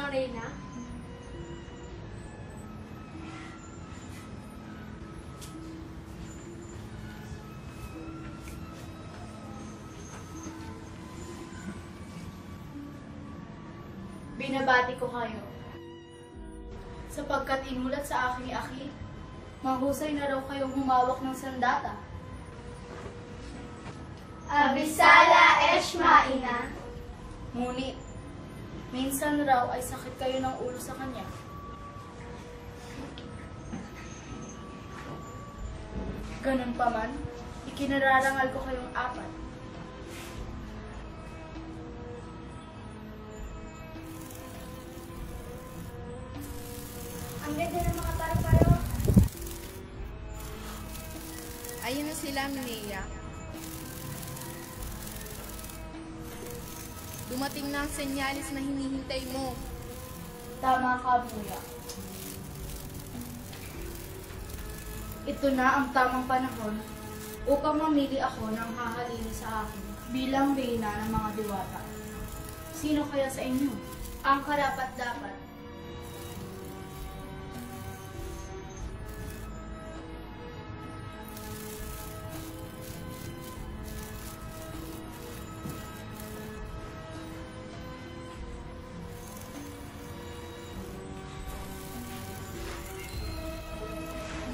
bilang reyna? Binabati ko kayo. Sapagkat inulat sa aking akhi, mahusay na raw kayong humawak ng sandata. Abisala Eshmaina. Ngunit, minsan raw ay sakit kayo ng ulo sa kanya. Ganun pa man, ikinararangal ko kayong apat. Ang ganda ng mga paru-paro. Ayun na sila, Minea. Dumating na ang senyalis na hinihintay mo. Tama ka, Buya. Ito na ang tamang panahon upang mamili ako ng hahalili sa akin bilang reyna ng mga diwata. Sino kaya sa inyo ang karapat-dapat?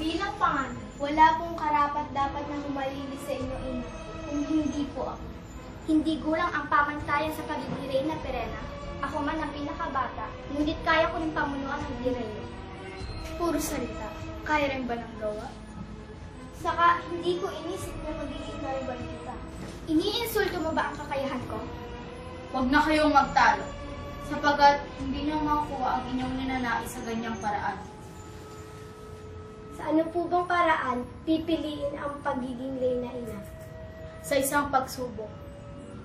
Bilang pangalan, wala pong karapat-dapat na humalili sa inyo, ina, kung hindi po ako. Hindi gulang ang pamantayan sa pagiging reyna, Perena. Ako man ang pinakabata, ngunit kaya ko rin pamunuan ang direyno. Puro salita. Kaya rin ba ng gawa? Saka, hindi ko inisip na magiging nariban kita. Iniinsulto mo ba ang kakayahan ko? Huwag na kayong magtalo, sapagat hindi niyo makukuha ang inyong ninanais sa ganyang paraan. Sa ano po bang paraan pipiliin ang pagiging reyna, ina? Sa isang pagsubok.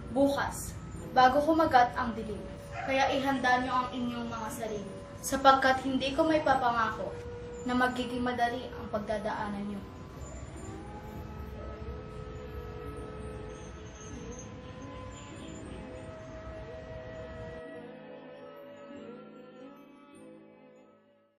Bukas, bago kumagat ang dilim. Kaya ihanda niyo ang inyong mga sarili, sapagkat hindi ko may papangako na magiging madali ang pagdadaanan niyo.